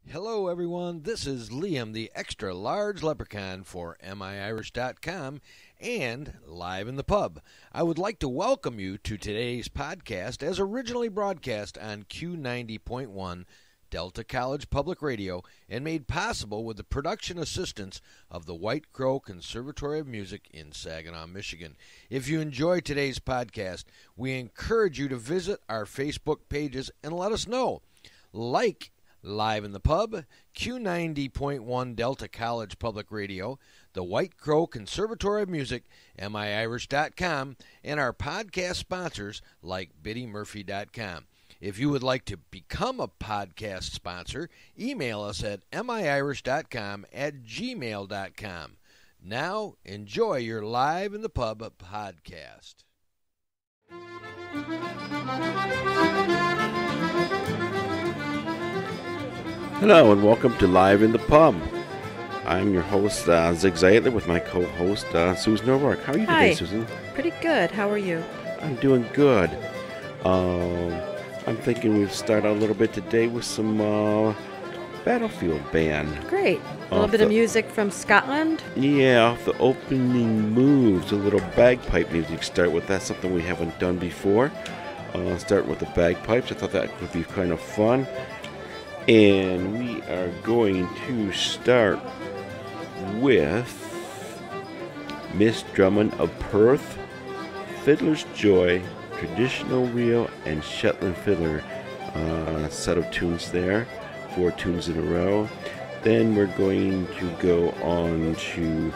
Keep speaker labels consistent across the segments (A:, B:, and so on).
A: Hello, everyone. This is Liam, the extra large leprechaun for MIIrish.com and Live in the Pub. I would like to welcome you to today's podcast as originally broadcast on Q90.1 Delta College Public Radio and made possible with the production assistance of the White Crow Conservatory of Music in Saginaw, Michigan. If you enjoy today's podcast, we encourage you to visit our Facebook pages and let us know. Like Live in the Pub, Q90.1 Delta College Public Radio, the White Crow Conservatory of Music, MIIrish.com, and our podcast sponsors like BiddyMurphy.com. If you would like to become a podcast sponsor, email us at miirish.com@gmail.com. Now, enjoy your Live in the Pub podcast.
B: Hello and welcome to Live in the Pub. I'm your host, Zig Zeitler, with my co-host, Susan O'Rourke. How are you today, Susan?
C: Pretty good. How are you?
B: I'm doing good. I'm thinking we'll start out a little bit today with some Battlefield Band.
C: Great. A little bit of music from Scotland.
B: Yeah, off the opening moves, a little bagpipe music start with. That's something we haven't done before. Start with the bagpipes. I thought that would be kind of fun. And we are going to start with Miss Drummond of Perth, Fiddler's Joy, Traditional Reel, and Shetland Fiddler. Set of tunes there, 4 tunes in a row. Then we're going to go on to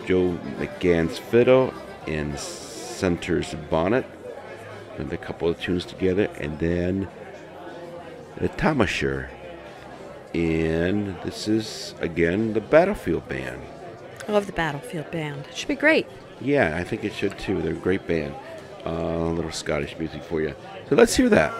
B: Joe McGann's Fiddle and Center's Bonnet, and a couple of tunes together, and then the Tamasher. And this is, again, the Battlefield Band.
C: I love the Battlefield Band. It should be great.
B: Yeah, I think it should too. They're a great band. A little Scottish music for you. So let's hear that.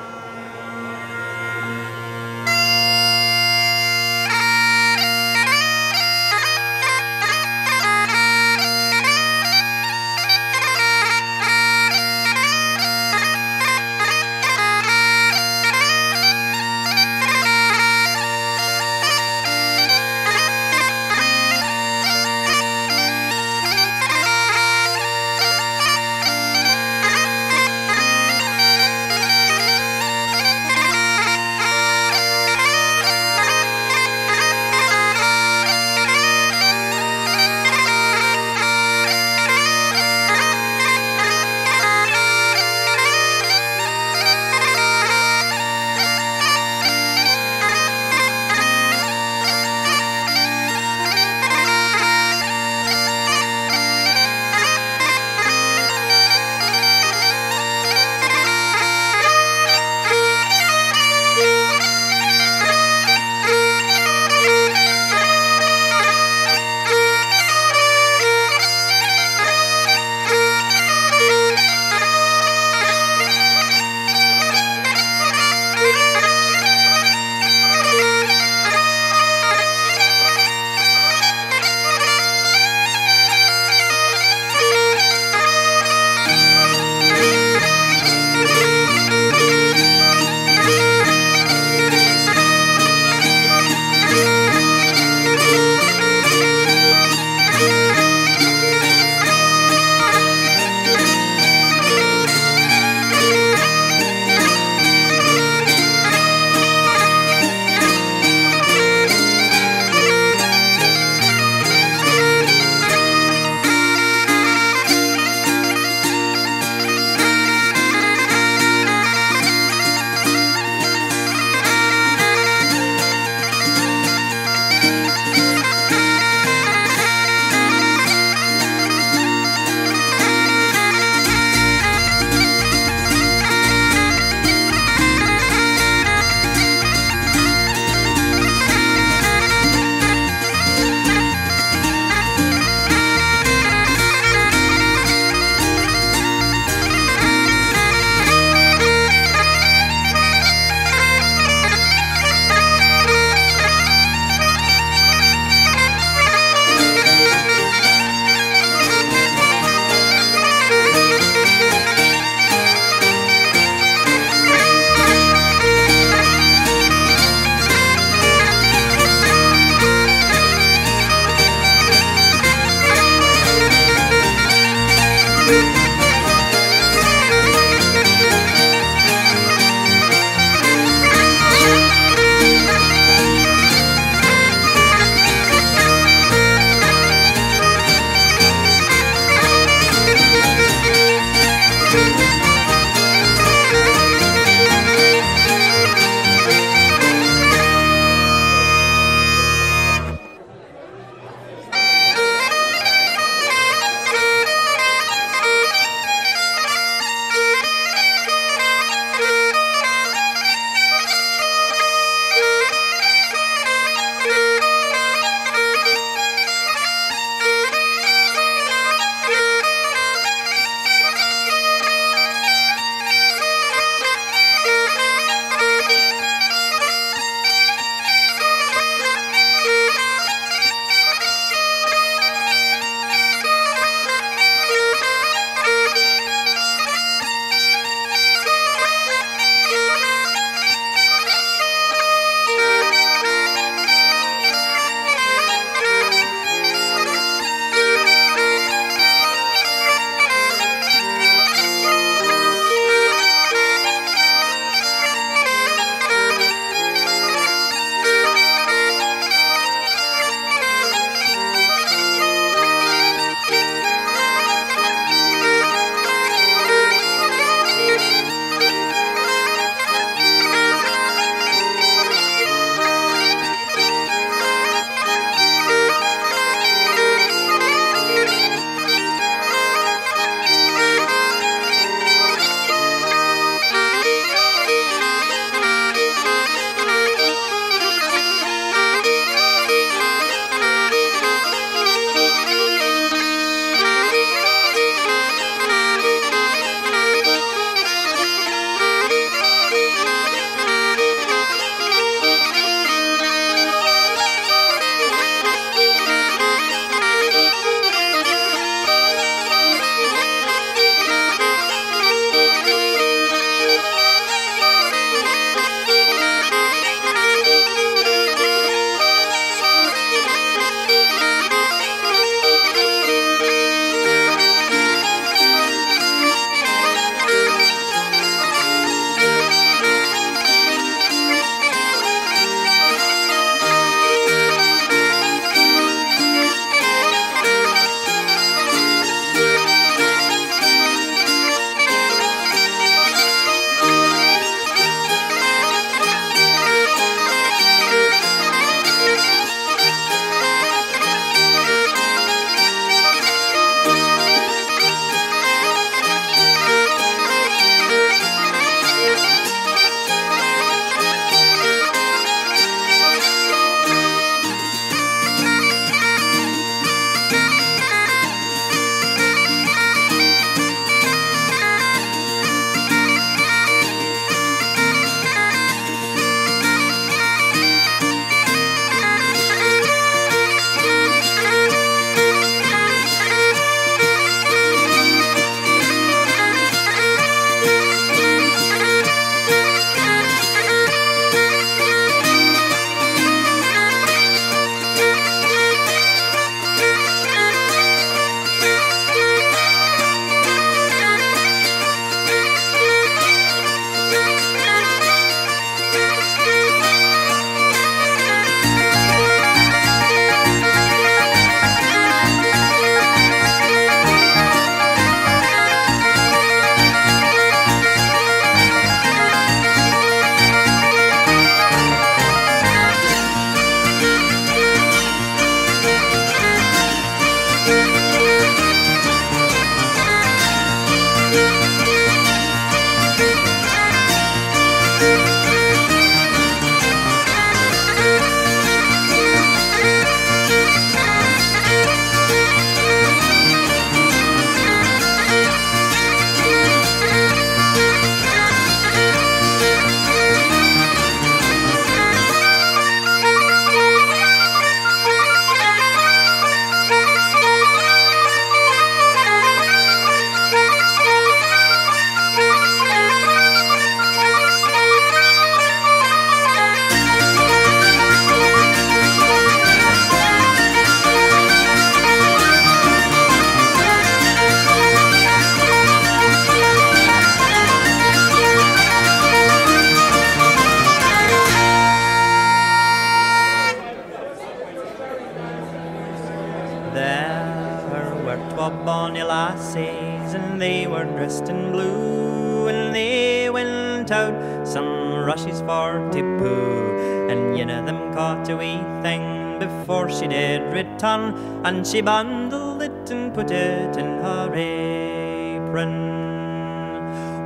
D: bonny lassies, and they were dressed in blue, and they went out some rushes for to poo. And yin of them caught a wee thing before she did return, and she bundled it and put it in her apron.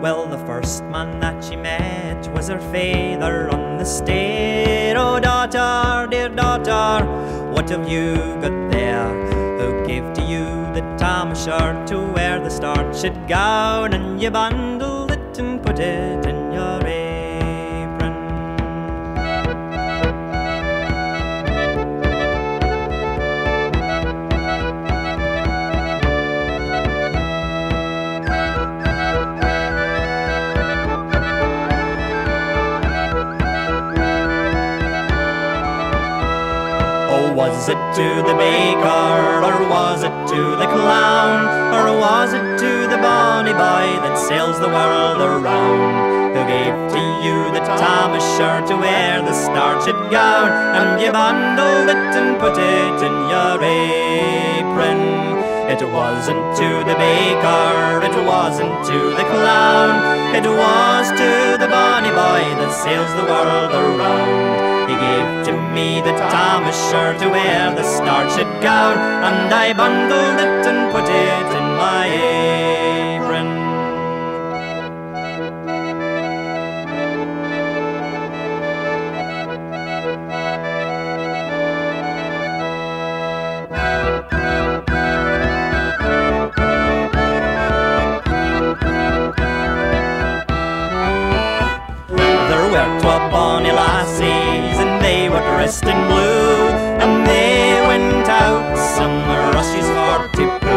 D: Well, the first man that she met was her father on the stair. Oh, daughter, dear daughter, what have you got there? Who gave to you the tam shirt to wear the starched gown? And you bundled it and put it in your apron. Was it to the baker, or was it to the clown, or was it to the bonny boy that sails the world around? Who gave to you the tam shirt to wear the starched gown, and you bundled it and put it in your apron? It wasn't to the baker, it wasn't to the clown, it was to the bonny boy that sails the world around. He gave to me the tam shirt to wear the starched gown, and I bundled it and put it in my apron. There were 12 bonny lassies, and they were dressed in blue, and they went out some rushes for to poo.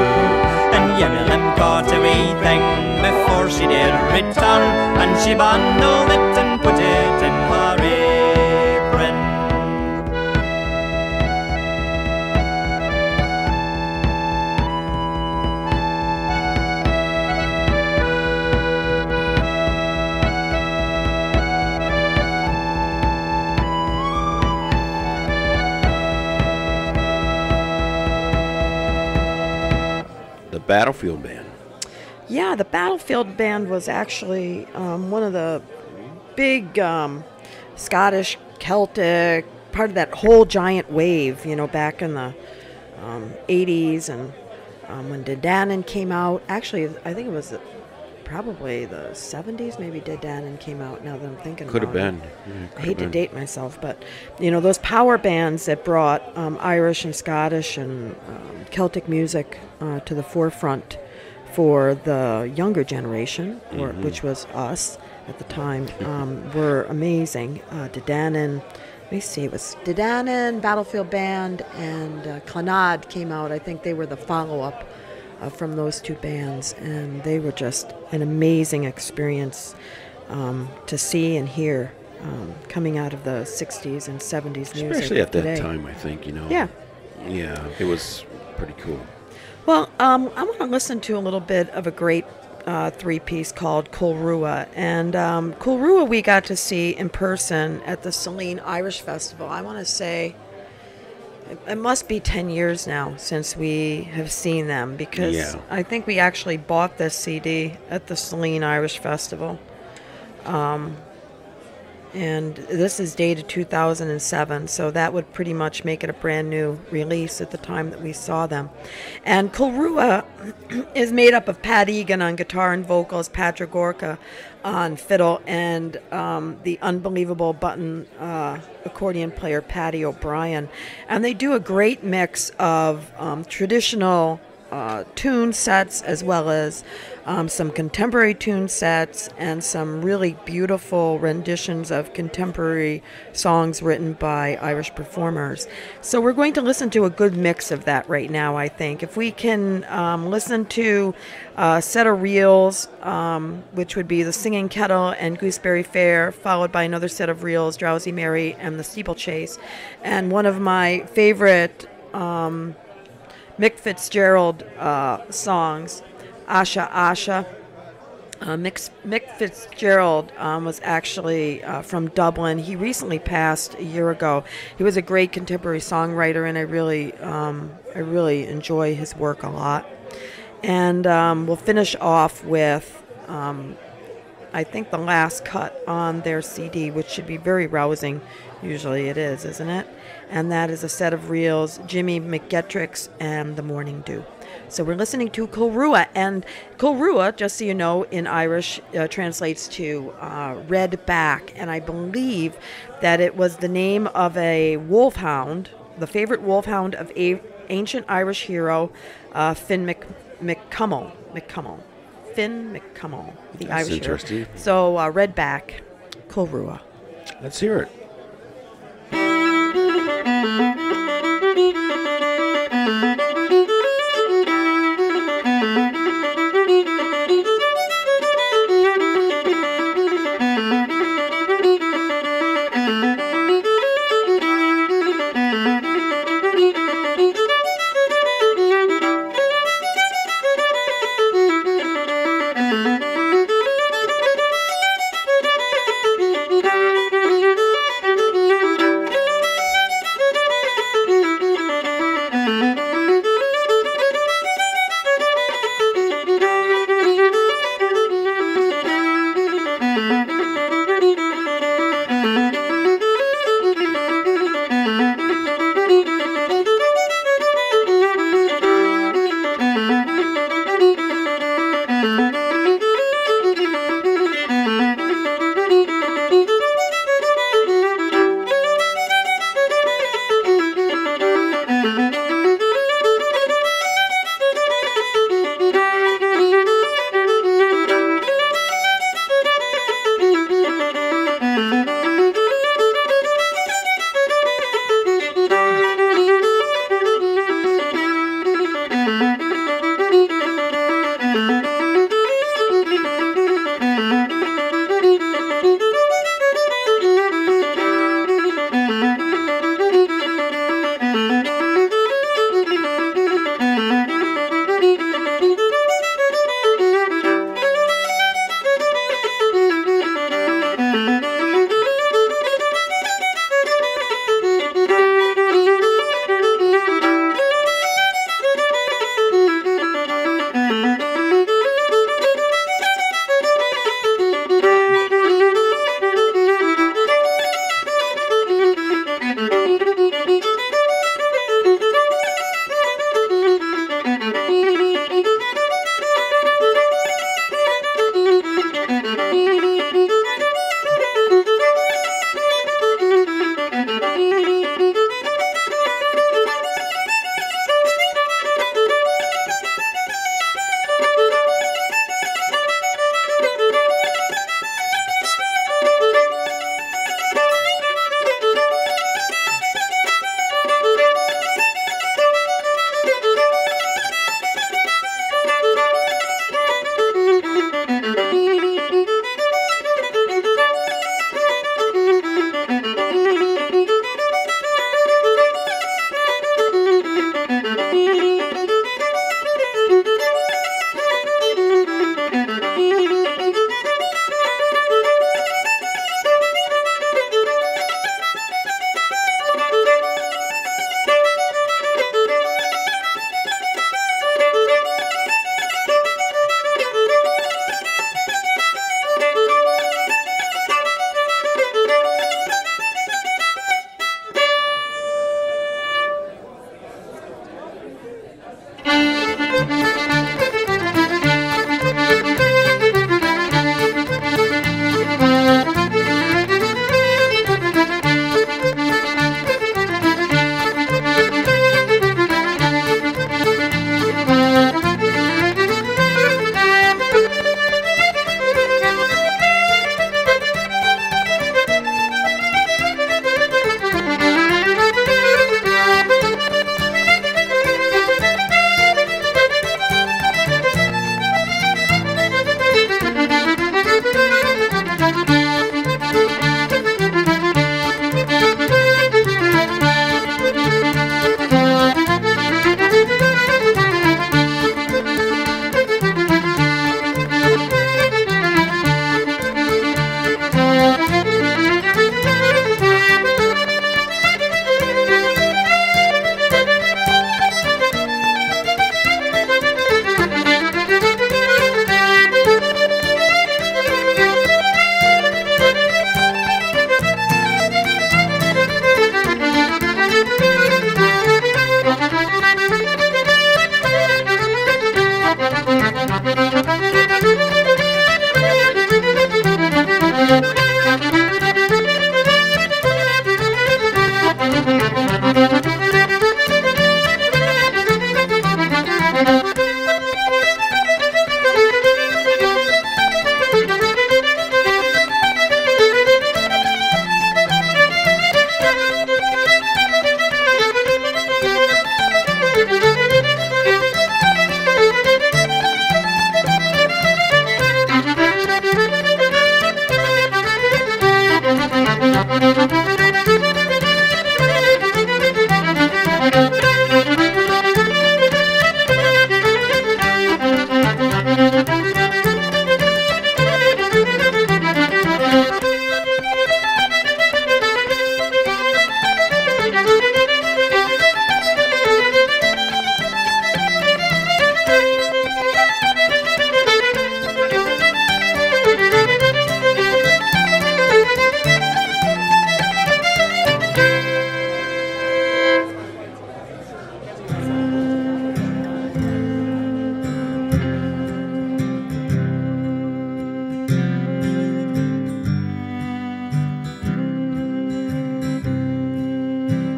D: And yin of them caught a wee thing before she did return, and she bundled it and put it in her apron.
B: Battlefield Band.
C: Yeah, the Battlefield Band was actually one of the big Scottish, Celtic, part of that whole giant wave, back in the 80s. And when Dedanan came out, actually, I think it was probably the 70s, maybe Dedanan came out, now that I'm thinking
B: Could have
C: about
B: been.
C: it.
B: Yeah,
C: I hate to date myself, but, those power bands that brought Irish and Scottish and Celtic music to the forefront for the younger generation, which was us at the time, were amazing. Dedanan, let me see, it was Dedanan, Battlefield Band, and Clannad came out. I think they were the follow-up from those two bands, and they were just an amazing experience to see and hear coming out of the 60s and 70s music.
B: Especially at that
C: today.
B: time, I think,
C: Yeah.
B: Yeah, it was pretty cool.
C: Well, I want to listen to a little bit of a great three-piece called Culrua. And Culrua we got to see in person at the Saline Irish Festival. I want to say it must be 10 years now since we have seen them, because I think we actually bought this CD at the Saline Irish Festival. And this is dated 2007, so that would pretty much make it a brand new release at the time that we saw them. And Culrua is made up of Pat Egan on guitar and vocals, Patrick Gorka on fiddle, and the unbelievable button accordion player Patty O'Brien. And they do a great mix of traditional tune sets, as well as some contemporary tune sets, and some really beautiful renditions of contemporary songs written by Irish performers. So we're going to listen to a good mix of that right now, I think. If we can listen to a set of reels, which would be the Singing Kettle and Gooseberry Fair, followed by another set of reels, Drowsy Mary and the Steeplechase. And one of my favorite Mick Fitzgerald songs, Asha Asha. Mick Fitzgerald was actually from Dublin. He recently passed a year ago. He was a great contemporary songwriter, and I really enjoy his work a lot. And we'll finish off with, I think, the last cut on their CD, which should be very rousing. Usually it is, isn't it? And that is a set of reels, Jimmy McGettrix and The Morning Dew. So we're listening to Culrua. And Culrua, just so you know, in Irish translates to red back. And I believe that it was the name of a wolfhound, the favorite wolfhound of ancient Irish hero Finn McCummel. Finn McCummel, the
B: That's
C: Irish
B: interesting.
C: hero. So Redback, Culrua.
B: Let's hear it.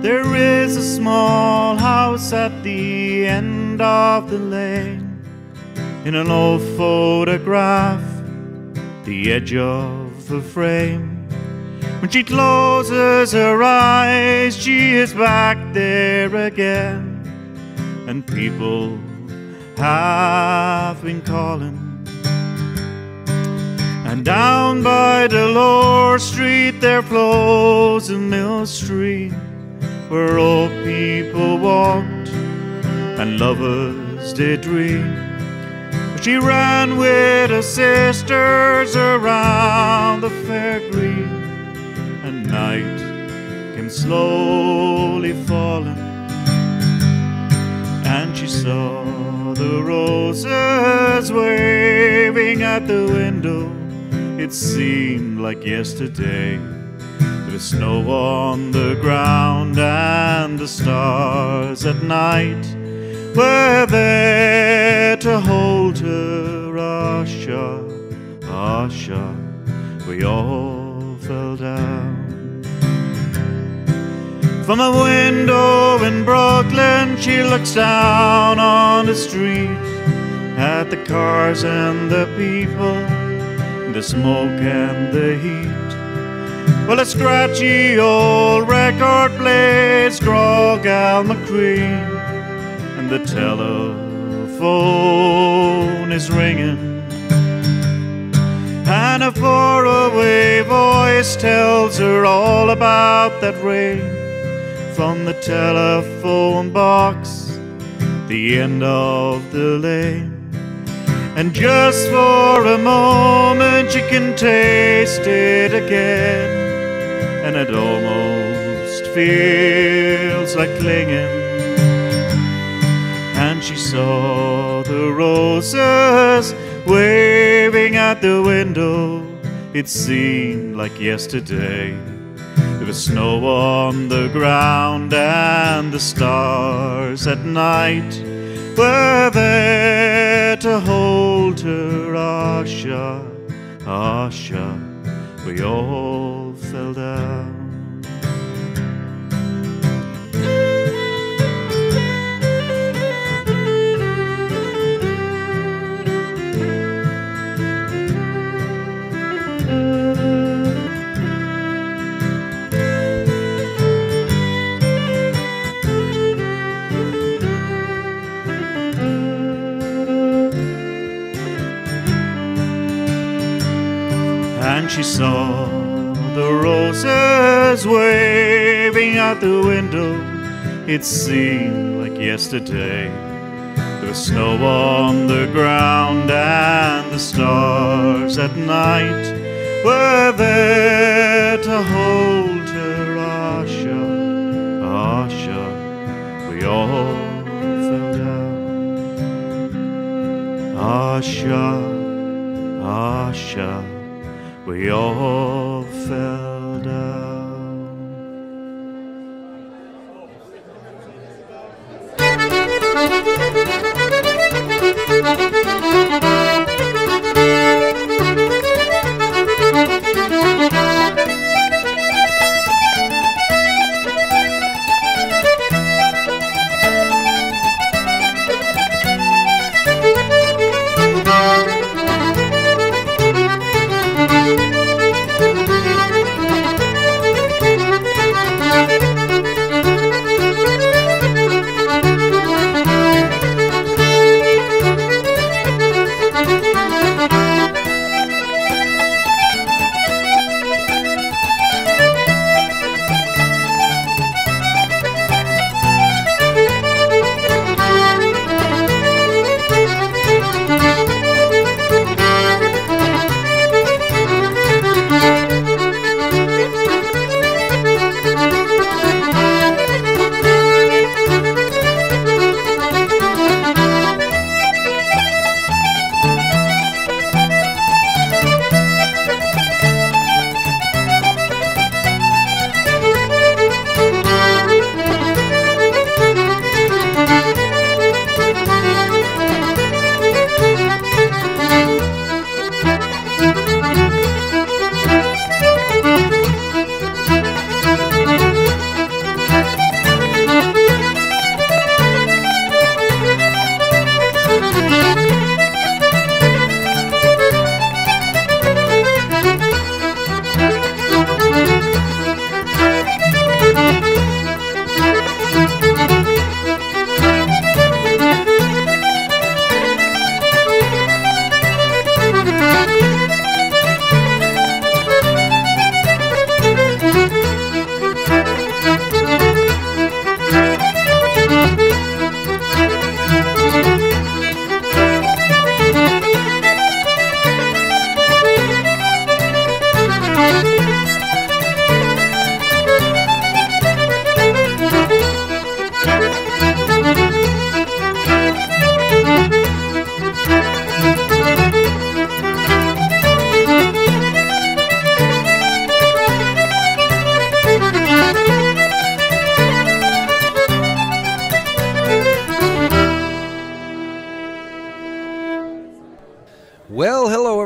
E: There is a small house at the end of the lane, in an old photograph, the edge of the frame. When she closes her eyes, she is back there again, and people have been calling. And down by the lower street there flows a mill stream, where old people walked and lovers did dream. But she ran with her sisters around the fair green, and night came slowly falling, and she saw the roses waving at the window. It seemed like yesterday. There was snow on the ground, and the stars at night were there to hold her. Asha, Asha, we all fell down. From a window in Brooklyn, she looks down on the street, at the cars and the people, the smoke and the heat. Well, a scratchy old record plays Grog Al McCree, and the telephone is ringing, and a faraway voice tells her all about that rain from the telephone box, the end of the lane. And just for a moment you can taste it again, and it almost feels like clinging. And she saw the roses waving at the window. It seemed like yesterday. There was snow on the ground, and the stars at night were there to hold her. Asha, Asha, we all fell down. And she saw the roses waving out the window. It seemed like yesterday. There was snow on the ground, and the stars at night were there to hold her. Asha, Asha, we all fell down. Asha, Asha, we all fell down.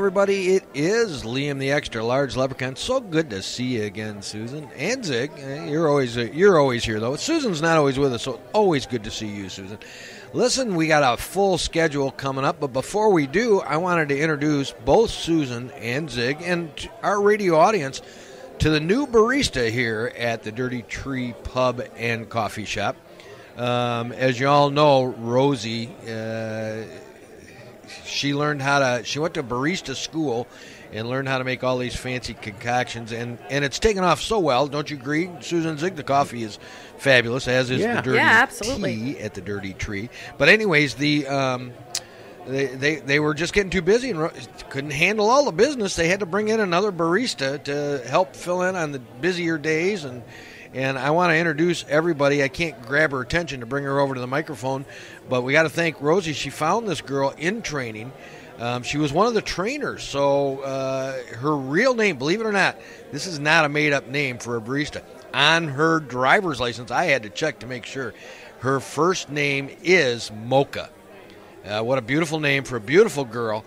A: everybody. It is Liam the Extra Large Leprechaun. So good to see you again, Susan. And Zig. You're always here, though. Susan's not always with us, so always good to see you, Susan. Listen, we got a full schedule coming up, but before we do, I wanted to introduce both Susan and Zig and our radio audience to the new barista here at the Dirty Tree Pub and Coffee Shop. As you all know, Rosie, she went to barista school and learned how to make all these fancy concoctions, and it's taken off so well. Don't you agree, Susan Zig? The coffee is fabulous, as is the Dirty Tea at the Dirty Tree. But anyways, they were just getting too busy and couldn't handle all the business. They had to bring in another barista to help fill in on the busier days, and I want to introduce everybody. I can't grab her attention to bring her over to the microphone, but we got to thank Rosie. She found this girl in training. She was one of the trainers, so her real name, believe it or not, this is not a made-up name for a barista. On her driver's license, I had to check to make sure. Her first name is Mocha. What a beautiful name for a beautiful girl.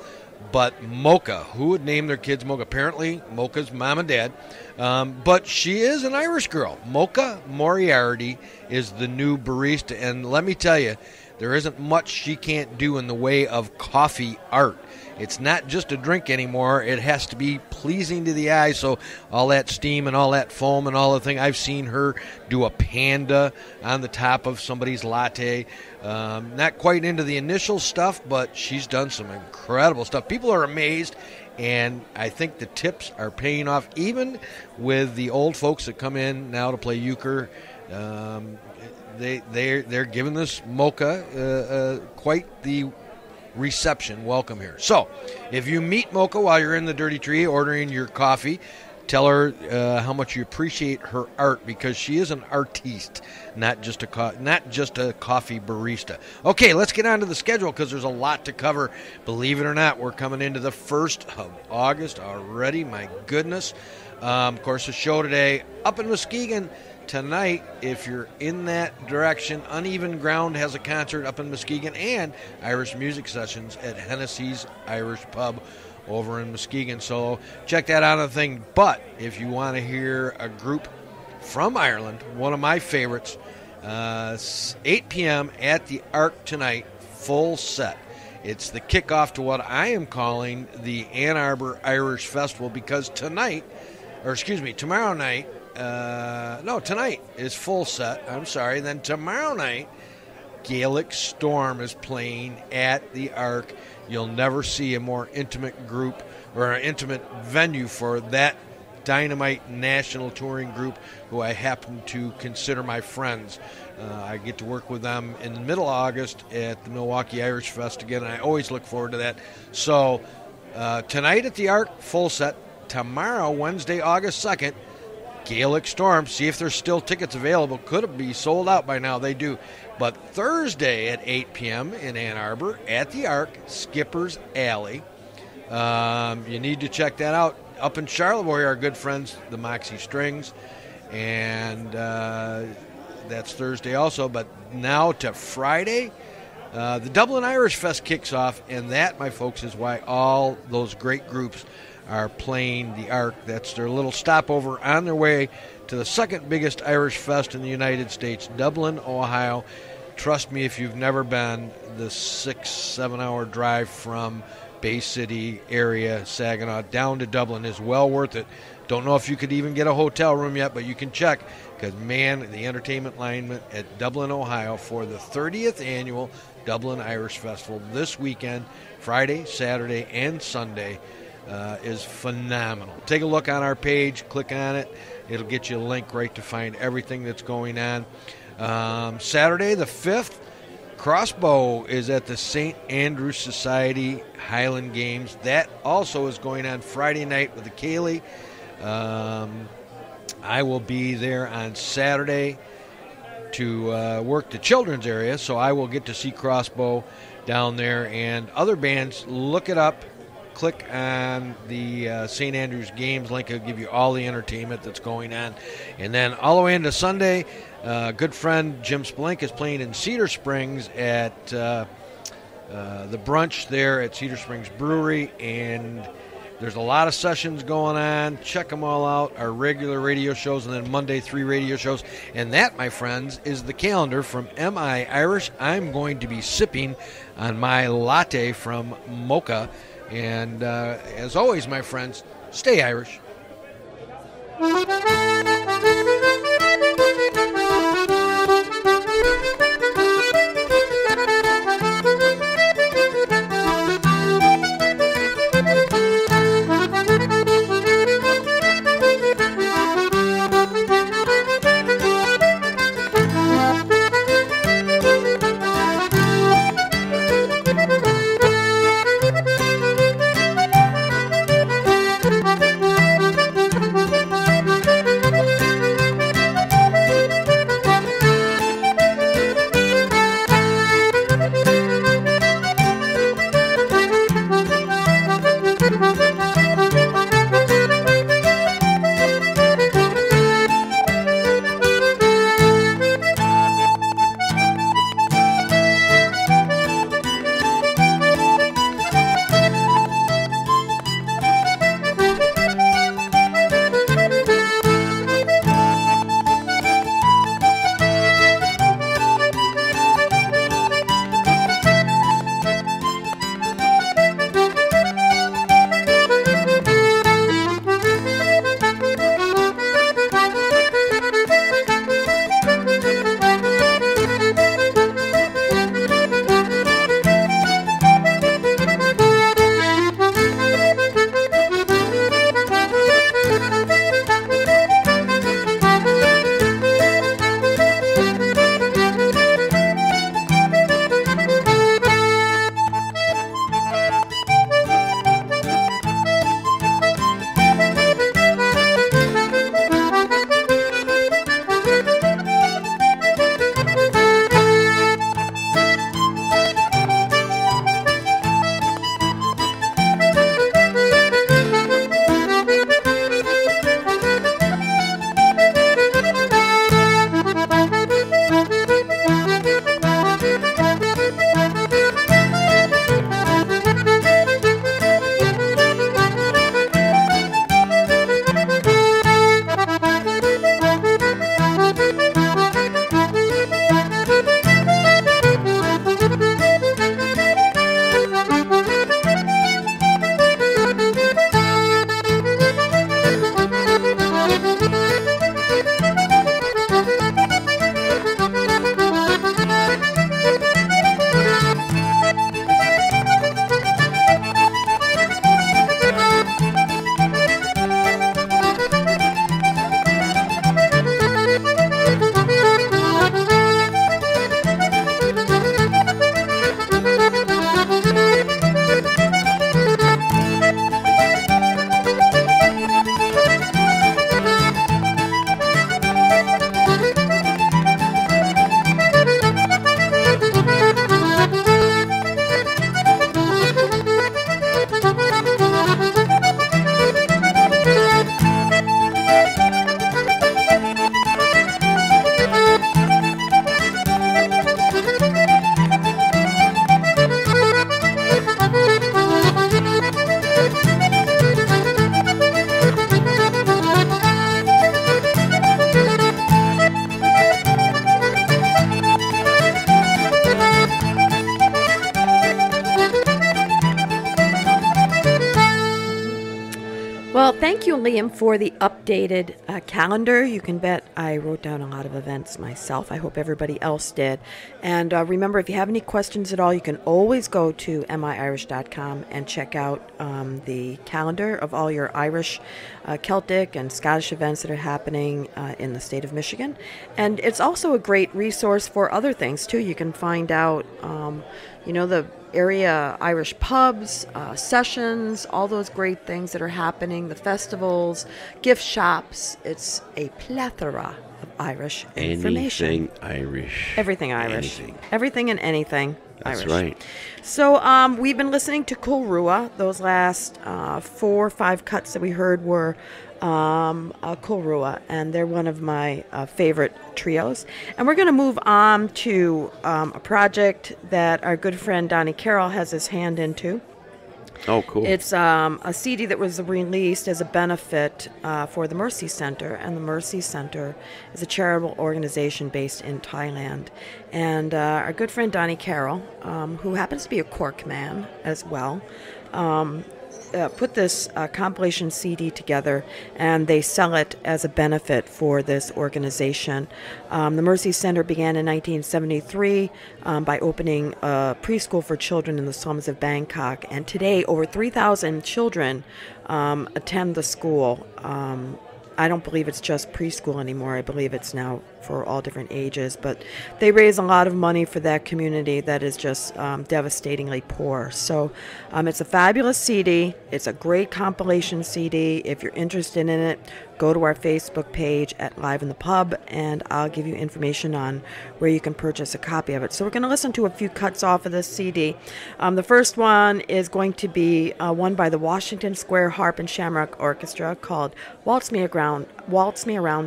A: But Mocha, who would name their kids Mocha? Apparently, Mocha's mom and dad. But she is an Irish girl. Mocha Moriarty is the new barista. And let me tell you, there isn't much she can't do in the way of coffee art. It's not just a drink anymore. It has to be pleasing to the eye. So all that steam and all that foam and all the thing. I've seen her do a panda on the top of somebody's latte. Not quite into the initial stuff, but she's done some incredible stuff. People are amazed, and I think the tips are paying off, even with the old folks that come in now to play euchre. They're giving this Mocha quite the reception. Welcome here. So, if you meet Mocha while you're in the Dirty Tree ordering your coffee, tell her how much you appreciate her art, because she is an artiste, not just a coffee barista. Okay, let's get on to the schedule, because there's a lot to cover. Believe it or not, we're coming into the 1st of August already. My goodness. Of course, the show today up in Muskegon. Tonight, if you're in that direction, Uneven Ground has a concert up in Muskegon, and Irish music sessions at Hennessy's Irish Pub over in Muskegon. So check that out on the thing. But if you want to hear a group from Ireland, one of my favorites, 8 p.m. at the Ark tonight, full set. It's the kickoff to what I am calling the Ann Arbor Irish Festival, because tomorrow night, tonight is full set. I'm sorry. Then tomorrow night, Gaelic Storm is playing at the Ark. You'll never see a more intimate group or an intimate venue for that dynamite national touring group, who I happen to consider my friends. I get to work with them in the middle of August at the Milwaukee Irish Fest again, and I always look forward to that. So tonight at the Ark, full set. Tomorrow, Wednesday, August 2nd, Gaelic Storm. See if there's still tickets available. Could be sold out by now. They do. But Thursday at 8 p.m. in Ann Arbor at the Ark, Skipper's Alley. You need to check that out. Up in Charlevoix, our good friends, the Moxie Strings. And that's Thursday also. But now to Friday, the Dublin Irish Fest kicks off. And that, my folks, is why all those great groups are playing the Ark. That's their little stopover on their way to the second biggest Irish Fest in the United States, Dublin, Ohio. Trust me, if you've never been, the 6-7 hour drive from Bay City area, Saginaw, down to Dublin is well worth it. Don't know if you could even get a hotel room yet, but you can check, because, man, the entertainment alignment at Dublin, Ohio for the 30th annual Dublin Irish Festival this weekend, Friday, Saturday, and Sunday, is phenomenal. Take a look on our page, click on it. It'll get you a link right to find everything that's going on. Saturday the 5th, Crossbow is at the St. Andrews Society Highland Games. That also is going on Friday night with the Cayley. I will be there on Saturday to work the children's area, so I will get to see Crossbow down there. And other bands, look it up. Click on the St. Andrews Games link. It'll give you all the entertainment that's going on. And then all the way into Sunday, good friend Jim Spelink is playing in Cedar Springs at the brunch there at Cedar Springs Brewery. And There's a lot of sessions going on. Check them all out. Our regular radio shows, and then Monday 3 radio shows. And that, my friends, is the calendar from MI Irish. I'm going to be sipping on my latte from Mocha. And as always, my friends, stay Irish.
C: Well, thank you, Liam, for the updated calendar. You can bet I wrote down a lot of events myself. I hope everybody else did. And remember, if you have any questions at all, you can always go to miirish.com and check out the calendar of all your Irish, Celtic, and Scottish events that are happening in the state of Michigan. And it's also a great resource for other things, too. You can find out, the area Irish pubs, sessions, all those great things that are happening, the festivals, gift shops. It's a plethora of Irish information.
B: Anything Irish.
C: Everything Irish.
B: Anything.
C: Everything and anything
B: That's
C: Irish.
B: right.
C: So we've been listening to Kulrua. Those last 4 or 5 cuts that we heard were Kulrua, and they're one of my favorite trios. And we're going to move on to a project that our good friend Donnie Carroll has his hand into.
B: Oh, cool.
C: It's a CD that was released as a benefit for the Mercy Center, and the Mercy Center is a charitable organization based in Thailand. And our good friend Donnie Carroll, who happens to be a Cork man as well, put this compilation CD together, and they sell it as a benefit for this organization. The Mercy Center began in 1973 by opening a preschool for children in the slums of Bangkok, and today over 3,000 children attend the school. I don't believe it's just preschool anymore. I believe it's now for all different ages. But they raise a lot of money for that community that is just devastatingly poor. So it's a fabulous CD. It's a great compilation CD. If you're interested in it, go to our Facebook page at Live in the Pub, and I'll give you information on where you can purchase a copy of it. So we're going to listen to a few cuts off of this CD. The first one is going to be one by the Washington Square Harp and Shamrock Orchestra called Waltz Me Around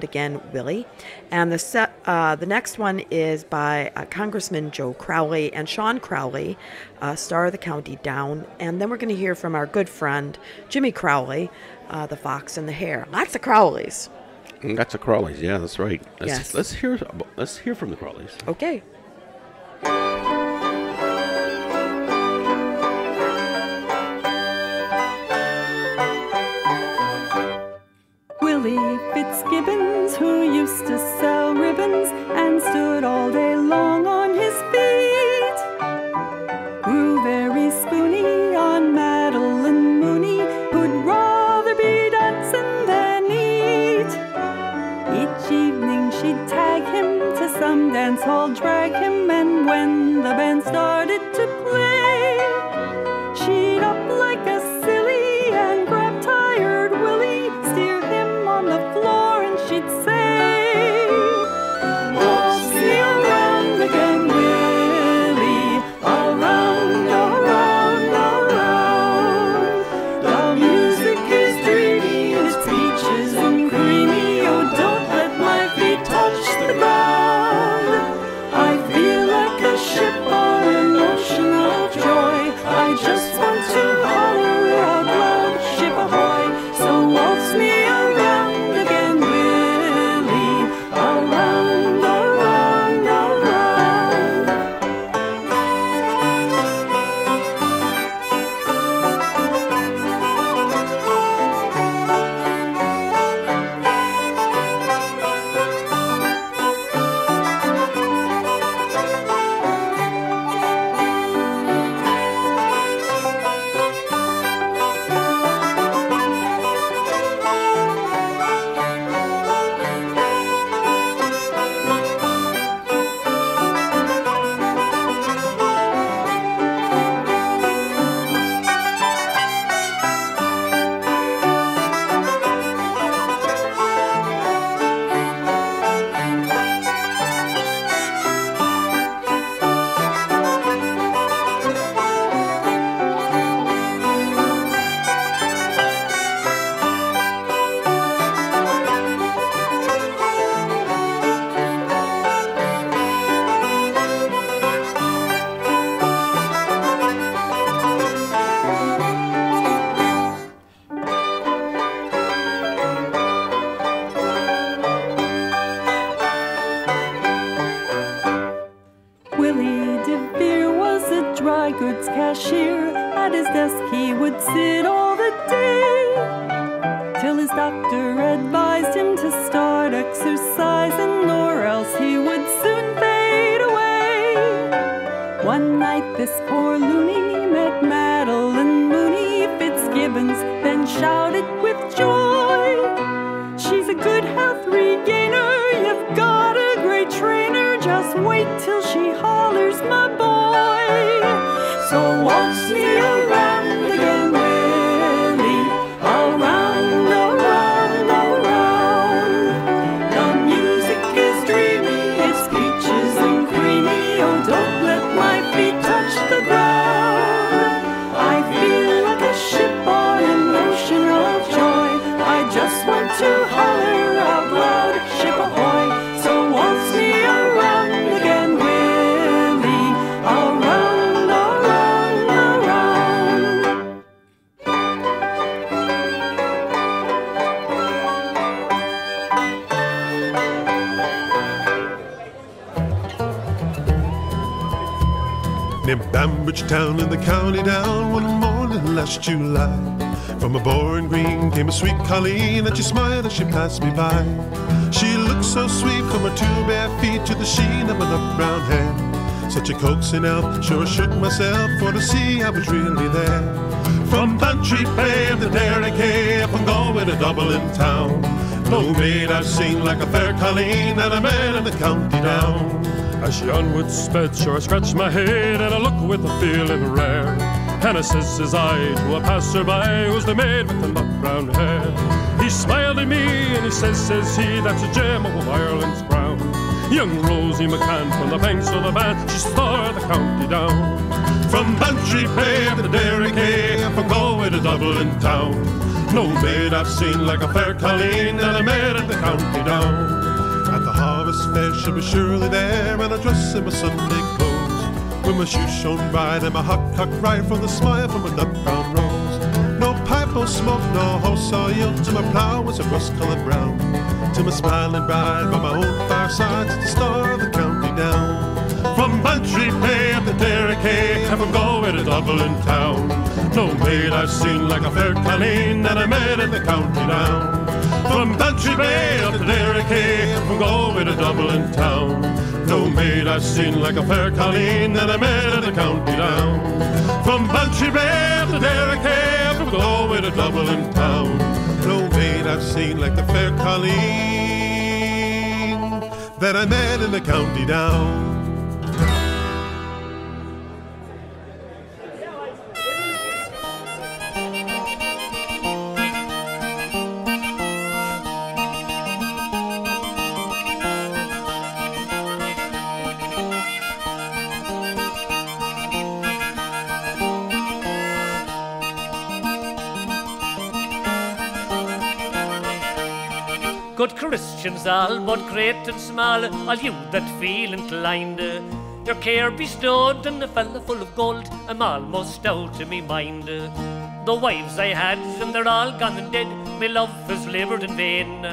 C: Again, Willie. And the next one is by Congressman Joe Crowley and Sean Crowley, Star of the County Down. And then we're going to hear from our good friend Jimmy Crowley, The Fox and the Hare. Lots of Crowleys.
B: That's the Crawleys. Yeah, that's right.
C: Yes.
B: Let's hear from the Crawleys.
C: Okay.
F: Willie Fitzgibbons, who used to sell ribbons and stood all day long on his feet, grew very spoony on Madeline Mooney, who'd rather be dancing than eat. Each evening she'd tag him to some dance hall, drag him, and when the band started to play, she'd up like a silly and grab tired Willie, steer him on the floor, and she'd say, waltz me around again, Willie, around, around, around. The music is dreamy, it's peaches and creamy, oh, don't let my feet touch the ground. I feel like a ship on an ocean of joy, I just want to holler out loud, ship ahoy. So waltz me around again, Willie, around, around, around. Willie DeVere was a dry goods cashier. At his desk he would sit all the day, till his doctor advised him to start exercising, or else he would soon fade away. One night this poor loony met Madeline Mooney Fitzgibbons, then shouted with joy, she's a good health regainer, you've got a great trainer, just wait till she hollers, my boy. So waltz me around again, Willie, around, around, around. The music is dreamy, it's peaches and creamy, oh, don't let my feet touch the ground. I feel like a ship on an ocean of joy, I just want to holler out loud, ship ahoy. So waltz me around again, Willie,
G: near Bambridge Town in the county down one morning last July. From a Boring Green came a sweet Colleen, and she smiled as she passed me by. She looked so sweet from her two bare feet to the sheen of her nut brown hair. Such a coaxing elf, sure shook myself for to see I was really there. From Bantry Bay up to Derry up and going to Dublin town. No maid I've seen like a fair Colleen that I met in the county down.
H: As she onward sped, sure I scratched my head and I looked with a feeling rare. And I says I to a passer-by who's the maid with the nut brown hair. He smiled at me and he says he, that's a gem of Ireland's crown. Young Rosie McCann from the banks of the Bann, she starred the county down. From Bantry Bay up to Derry up and going to Dublin town. No maid I've seen like a fair Colleen that I met in the county down. At the harvest fair she was surely there, and I dressed in my Sunday clothes, with my shoes shone bright and my hot cock right from the smile from a nut brown rose. No pipe or smoke, no horse or yield, to my plough was a rust-coloured brown, to my smiling bride by my own fireside, to the star of the county down. From Bantry Bay up to Derry and from Galway to Dublin town. No maid I've seen like a fair Colleen that I met in the county down. From Bantry Bay up to Derry from Galway to Dublin town. No maid I've seen like a fair Colleen that I met in the county down. From Bantry Bay up to Derry from Galway to Dublin town. No maid I've seen like the fair Colleen that I met in the county down.
I: Good Christians all, both great and small, all you that feel inclined, your care bestowed on a fella full of gold, I'm almost out of me mind. The wives I had, and they're all gone and dead, my love has laboured in vain.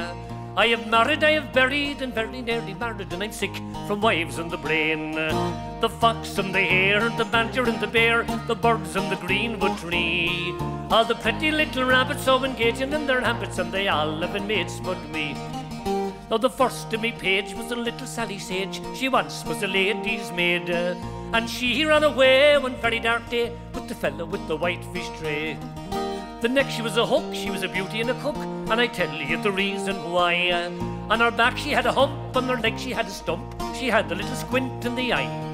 I: I have married, I have buried, and very nearly married, and I'm sick from wives and the brain. The fox and the hare, the banter and the bear, the birds and the greenwood tree, all the pretty little rabbits so engaging in their habits, and they all live in mates but me. Now the first of me page was a little Sally Sage, she once was a lady's maid, and she ran away one very dark day with the fellow with the white fish tray. The next she was a hook, she was a beauty and a cook, and I tell you the reason why. On her back she had a hump, on her leg she had a stump, she had a little squint in the eye.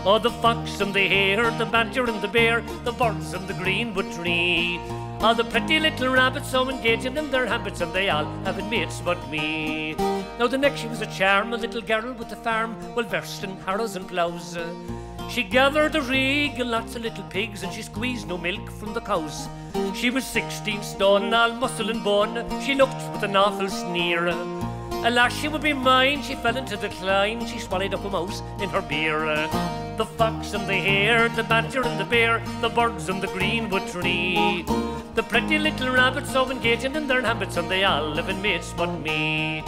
I: Oh, the fox and the hare, the badger and the bear, the birds and the greenwood tree, all the pretty little rabbits so engaging in their habits, and they all having mates but me. Now the next she was a charm, a little girl with a farm, well versed in harrows and ploughs. She gathered a rig and lots of little pigs, and she squeezed no milk from the cows. She was 16 stone, all muscle and bone, she looked with an awful sneer. Alas, she would be mine, she fell into decline, she swallowed up a mouse in her beer. The fox and the hare, the badger and the bear, the birds and the greenwood tree, the pretty little rabbits so engaging in their habits, and they all live in mates but me.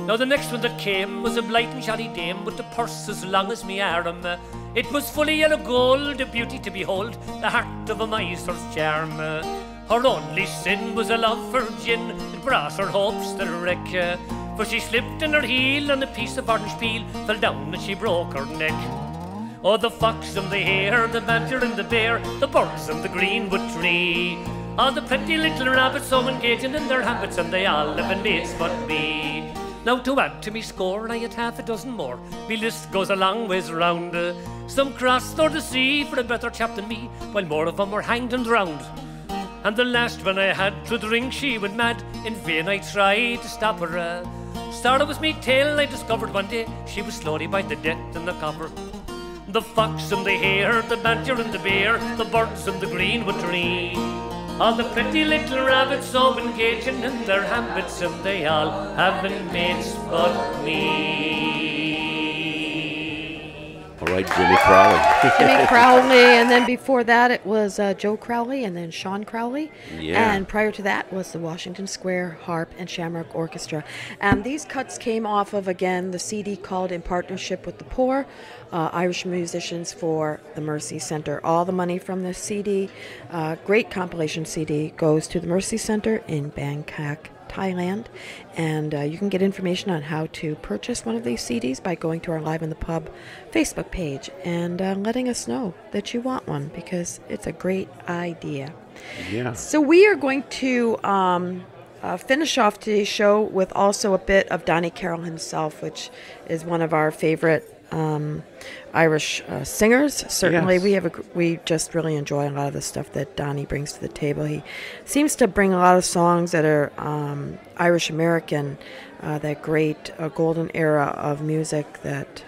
I: Now the next one that came was a blight and shoddy dame with a purse as long as me arm. It was full of yellow gold, a beauty to behold, the heart of a miser's charm. Her only sin was a love for gin, it brought her hopes to wreck. For she slipped in her heel and a piece of orange peel fell down and she broke her neck. Oh, the fox and the hare, the badger and the bear, the birds and the greenwood tree, all the pretty little rabbits so engaging in their habits, and they all live in mates but me. Now to add to me score, I had half a dozen more, me list goes a long ways round. Some crossed o'er the sea for a better chap than me, while more of them were hanged and drowned. And the last one I had to drink, she went mad, in vain I tried to stop her. Started with me tale, I discovered one day, she was slowly by the death in the copper. The fox and the hare, the badger and the bear, the birds and the greenwood tree, All the pretty little rabbits so engaging in their habits, and they all having mates but me.
B: All right, Jimmy Crowley.
C: Jimmy Crowley, and then before that it was Joe Crowley, and then Sean Crowley.
B: Yeah.
C: And prior to that was the Washington Square Harp and Shamrock Orchestra. And these cuts came off of, again, the CD called In Partnership with the Poor, Irish Musicians for the Mercy Center. All the money from this CD, great compilation CD, goes to the Mercy Center in Bangkok, Thailand. And you can get information on how to purchase one of these CDs by going to our Live in the Pub Facebook page and letting us know that you want one, because it's a great idea.
B: Yeah.
C: So we are going to finish off today's show with also a bit of Donnie Carroll himself, which is one of our favorite Irish singers. Certainly,
B: Yes.
C: we just really enjoy a lot of the stuff that Donnie brings to the table. He seems to bring a lot of songs that are Irish American, that great golden era of music that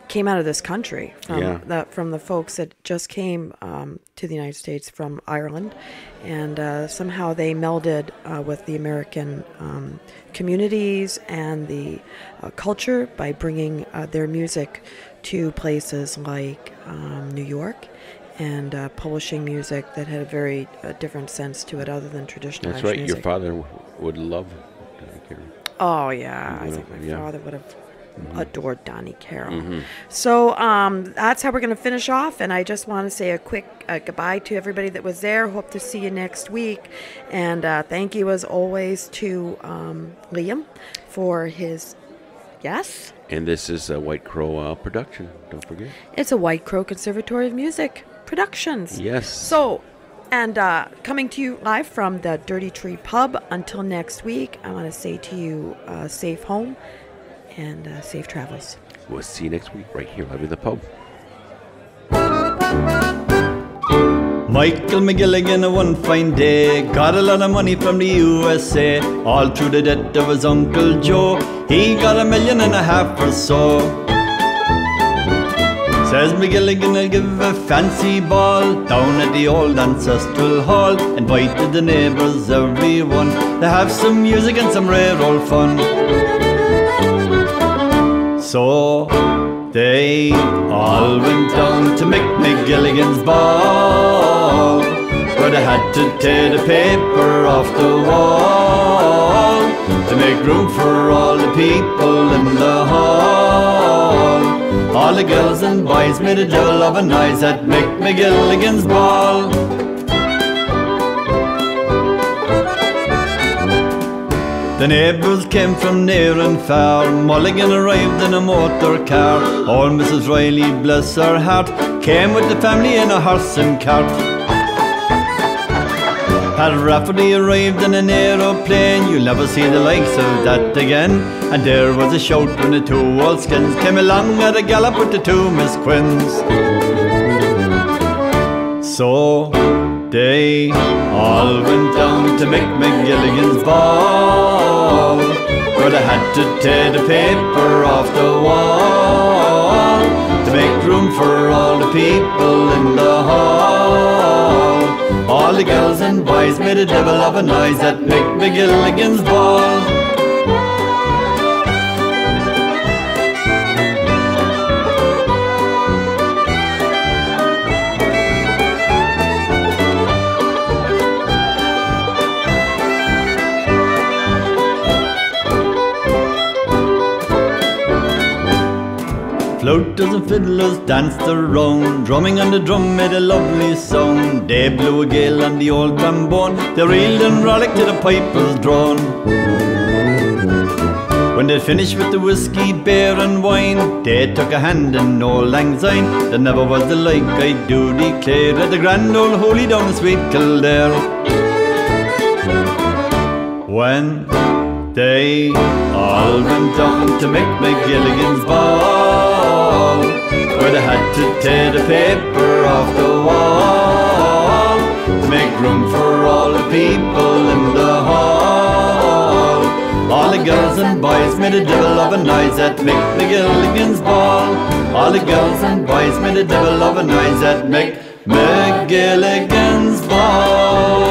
C: came out of this country from the folks that just came to the United States from Ireland, and somehow they melded with the American communities and the culture by bringing their music to places like New York, and publishing music that had a very different sense to it other than traditional
B: That's
C: Irish
B: right.
C: music.
B: Your father would love Donnie Carroll.
C: Oh, yeah. I think my
B: Yeah.
C: father would have adored Donnie Carroll. So that's how we're going to finish off. And I just want to say a quick goodbye to everybody that was there. Hope to see you next week. And thank you, as always, to Liam for his... Yes?
B: And this is a White Crow production. Don't forget.
C: It's a White Crow Conservatory of Music Productions.
B: Yes.
C: So... And coming to you live from the Dirty Tree Pub. Until next week, I want to say to you, safe home and safe travels.
B: We'll see you next week right here live in the pub.
J: Michael McGilligan, one fine day, got a lot of money from the USA, all through the debt of his Uncle Joe. He got $1.5 million or so. Says McGilligan, I'll give a fancy ball down at the old ancestral hall. Invited the neighbours, everyone, to have some music and some rare old fun. So they all went down to Mick McGilligan's ball, where they had to tear the paper off the wall to make room for all the people in the hall. All the girls and boys made a devil of a noise at Mick McGilligan's ball. The neighbours came from near and far. Mulligan arrived in a motor car. Old Mrs. Riley, bless her heart, came with the family in a horse and cart. Pat Rafferty arrived in an aeroplane. You'll never see the likes of that again. And there was a shout when the two old skins came along at a gallop with the two Miss Quins. So they all went down to Mick McGilligan's ball, where they had to tear the paper off the wall to make room for all the people in the hall. All the girls and boys made a devil of a noise at Mick McGilligan's ball. Floaters and fiddlers danced around, drumming on the drum made a lovely sound. They blew a gale on the old trombone, they reeled and rollicked to the piper's drone. When they'd finished with the whiskey, beer and wine, they took a hand in old Lang Syne. There never was the like, I do declare, at the grand old holy down in sweet Kildare. When they all went down to Mick McGilligan's ball, where they had to tear the paper off the wall to make room for all the people in the hall. All the girls and boys made a devil of a noise at Mick McGilligan's ball. All the girls and boys made a devil of a noise at Mick McGilligan's Ball.